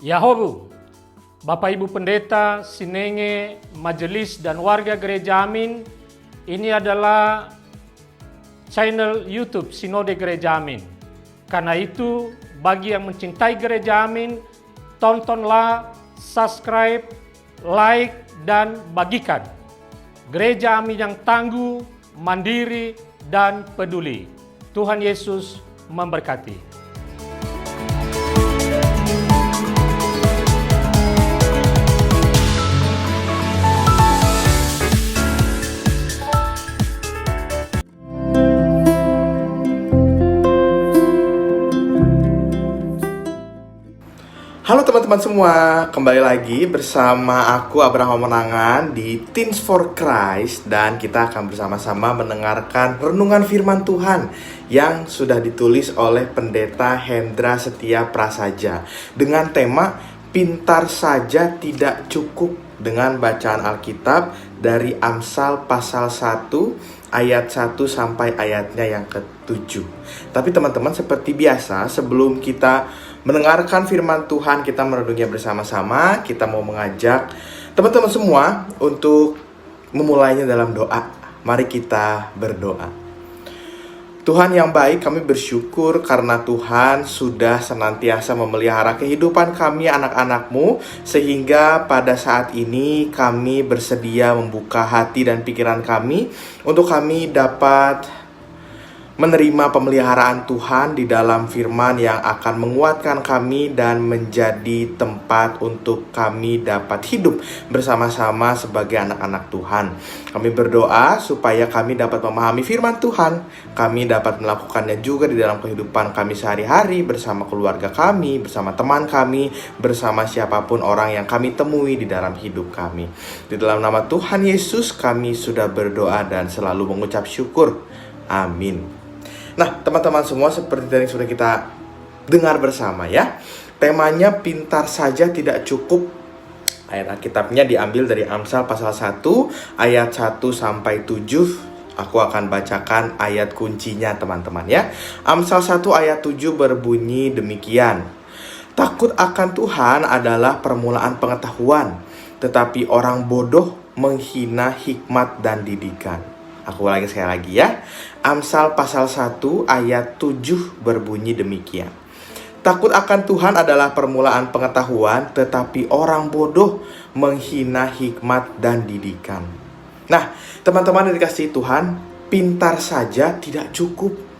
Yahobu, Bapak Ibu Pendeta, Sinenge, Majelis dan warga Gereja Amin, ini adalah channel YouTube Sinode Gereja Amin. Karena itu, bagi yang mencintai Gereja Amin, tontonlah, subscribe, like, dan bagikan. Gereja Amin yang tangguh, mandiri, dan peduli. Tuhan Yesus memberkati. Halo teman-teman semua, kembali lagi bersama aku Abraham Menangan di Teens for Christ. Dan kita akan bersama-sama mendengarkan renungan firman Tuhan yang sudah ditulis oleh Pendeta Hendra Setia Prasaja dengan tema Pintar saja tidak cukup, dengan bacaan Alkitab dari Amsal pasal 1 ayat 1 sampai ayatnya yang ke-7. Tapi teman-teman, seperti biasa, sebelum kita mendengarkan firman Tuhan, kita merenungnya bersama-sama. Kita mau mengajak teman-teman semua untuk memulainya dalam doa. Mari kita berdoa. Tuhan yang baik, kami bersyukur karena Tuhan sudah senantiasa memelihara kehidupan kami anak-anak-Mu, sehingga pada saat ini kami bersedia membuka hati dan pikiran kami untuk kami dapat menerima pemeliharaan Tuhan di dalam firman yang akan menguatkan kami dan menjadi tempat untuk kami dapat hidup bersama-sama sebagai anak-anak Tuhan. Kami berdoa supaya kami dapat memahami firman Tuhan, kami dapat melakukannya juga di dalam kehidupan kami sehari-hari bersama keluarga kami, bersama teman kami, bersama siapapun orang yang kami temui di dalam hidup kami. Di dalam nama Tuhan Yesus kami sudah berdoa dan selalu mengucap syukur. Amin. Nah, teman-teman semua, seperti yang sudah kita dengar bersama ya, temanya pintar saja tidak cukup. Ayat Alkitabnya diambil dari Amsal pasal 1 ayat 1 sampai 7. Aku akan bacakan ayat kuncinya teman-teman ya. Amsal 1 ayat 7 berbunyi demikian. Takut akan Tuhan adalah permulaan pengetahuan, tetapi orang bodoh menghina hikmat dan didikan. Aku ulangi sekali lagi ya. Amsal pasal 1 ayat 7 berbunyi demikian. Takut akan Tuhan adalah permulaan pengetahuan, tetapi orang bodoh menghina hikmat dan didikan. Nah, teman-teman yang dikasihi Tuhan, pintar saja tidak cukup.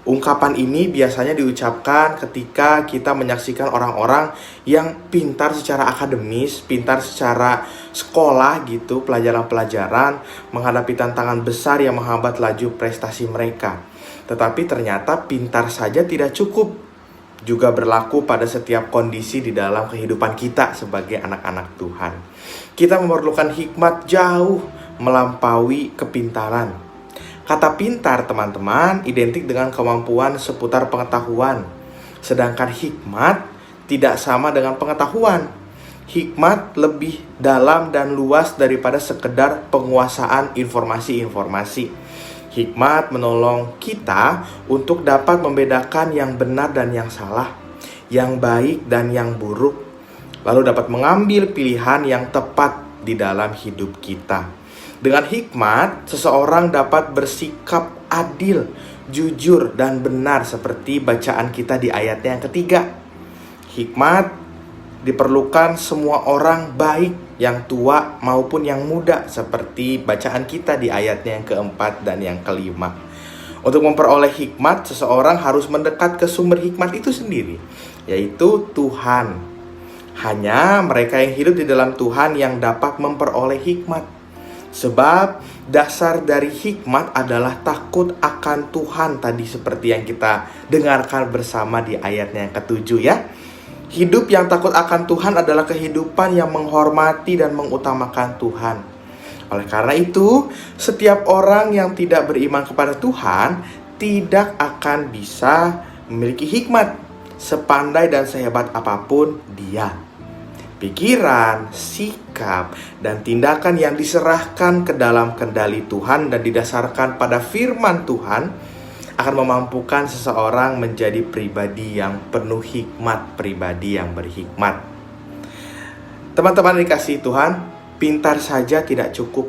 Ungkapan ini biasanya diucapkan ketika kita menyaksikan orang-orang yang pintar secara akademis, pintar secara sekolah gitu, pelajaran-pelajaran, menghadapi tantangan besar yang menghambat laju prestasi mereka. Tetapi ternyata pintar saja tidak cukup. Juga berlaku pada setiap kondisi di dalam kehidupan kita sebagai anak-anak Tuhan. Kita memerlukan hikmat jauh melampaui kepintaran. Kata pintar, teman-teman, identik dengan kemampuan seputar pengetahuan. Sedangkan hikmat tidak sama dengan pengetahuan. Hikmat lebih dalam dan luas daripada sekedar penguasaan informasi-informasi. Hikmat menolong kita untuk dapat membedakan yang benar dan yang salah, yang baik dan yang buruk, lalu dapat mengambil pilihan yang tepat di dalam hidup kita. Dengan hikmat, seseorang dapat bersikap adil, jujur, dan benar seperti bacaan kita di ayatnya yang ketiga. Hikmat diperlukan semua orang, baik yang tua maupun yang muda, seperti bacaan kita di ayatnya yang keempat dan yang kelima. Untuk memperoleh hikmat, seseorang harus mendekat ke sumber hikmat itu sendiri, yaitu Tuhan. Hanya mereka yang hidup di dalam Tuhan yang dapat memperoleh hikmat. Sebab dasar dari hikmat adalah takut akan Tuhan, tadi seperti yang kita dengarkan bersama di ayatnya yang ke-7 ya. Hidup yang takut akan Tuhan adalah kehidupan yang menghormati dan mengutamakan Tuhan. Oleh karena itu, setiap orang yang tidak beriman kepada Tuhan tidak akan bisa memiliki hikmat, sepandai dan sehebat apapun dia. Pikiran, sikap, dan tindakan yang diserahkan ke dalam kendali Tuhan dan didasarkan pada firman Tuhan akan memampukan seseorang menjadi pribadi yang penuh hikmat, pribadi yang berhikmat. Teman-teman dikasihi Tuhan, pintar saja tidak cukup.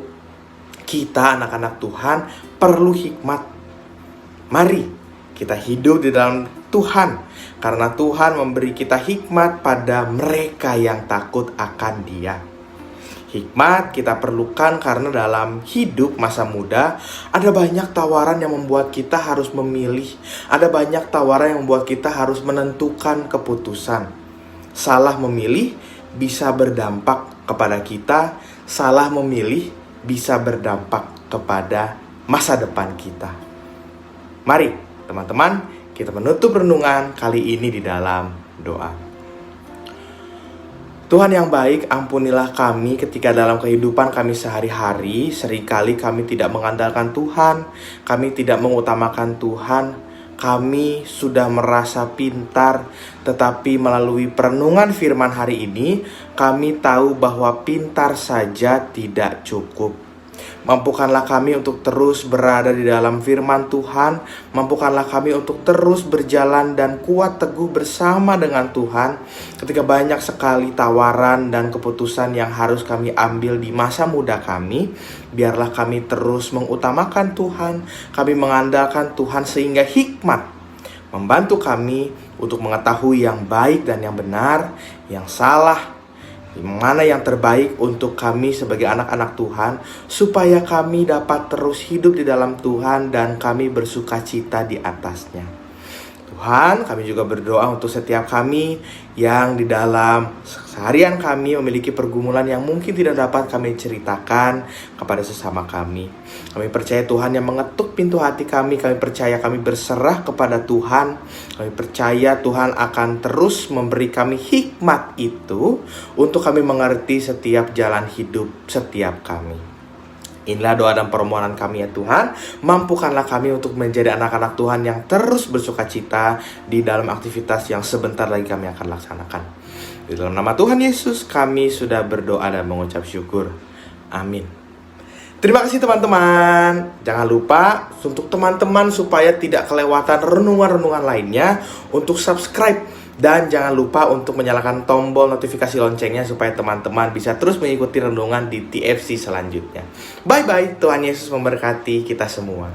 Kita anak-anak Tuhan perlu hikmat. Mari kita hidup di dalam Tuhan, karena Tuhan memberi kita hikmat pada mereka yang takut akan Dia. Hikmat kita perlukan karena dalam hidup masa muda ada banyak tawaran yang membuat kita harus memilih. Ada banyak tawaran yang membuat kita harus menentukan keputusan. Salah memilih bisa berdampak kepada kita. Salah memilih bisa berdampak kepada masa depan kita. Mari teman-teman, kita menutup renungan kali ini di dalam doa. Tuhan yang baik, ampunilah kami ketika dalam kehidupan kami sehari-hari seringkali kami tidak mengandalkan Tuhan, kami tidak mengutamakan Tuhan, kami sudah merasa pintar, tetapi melalui perenungan firman hari ini, kami tahu bahwa pintar saja tidak cukup. Mampukanlah kami untuk terus berada di dalam firman Tuhan. Mampukanlah kami untuk terus berjalan dan kuat teguh bersama dengan Tuhan ketika banyak sekali tawaran dan keputusan yang harus kami ambil di masa muda kami. Biarlah kami terus mengutamakan Tuhan, kami mengandalkan Tuhan sehingga hikmat membantu kami untuk mengetahui yang baik dan yang benar, yang salah, mana yang terbaik untuk kami sebagai anak-anak Tuhan, supaya kami dapat terus hidup di dalam Tuhan dan kami bersuka cita di atasnya. Tuhan, kami juga berdoa untuk setiap kami yang di dalam seharian kami memiliki pergumulan yang mungkin tidak dapat kami ceritakan kepada sesama kami. Kami percaya Tuhan yang mengetuk pintu hati kami percaya kami berserah kepada Tuhan. Kami percaya Tuhan akan terus memberi kami hikmat itu untuk kami mengerti setiap jalan hidup setiap kami. Inilah doa dan permohonan kami ya Tuhan. Mampukanlah kami untuk menjadi anak-anak Tuhan yang terus bersuka cita di dalam aktivitas yang sebentar lagi kami akan laksanakan. Di dalam nama Tuhan Yesus kami sudah berdoa dan mengucap syukur. Amin. Terima kasih teman-teman. Jangan lupa untuk teman-teman supaya tidak kelewatan renungan-renungan lainnya untuk subscribe. Dan jangan lupa untuk menyalakan tombol notifikasi loncengnya supaya teman-teman bisa terus mengikuti renungan di TFC selanjutnya. Bye-bye, Tuhan Yesus memberkati kita semua.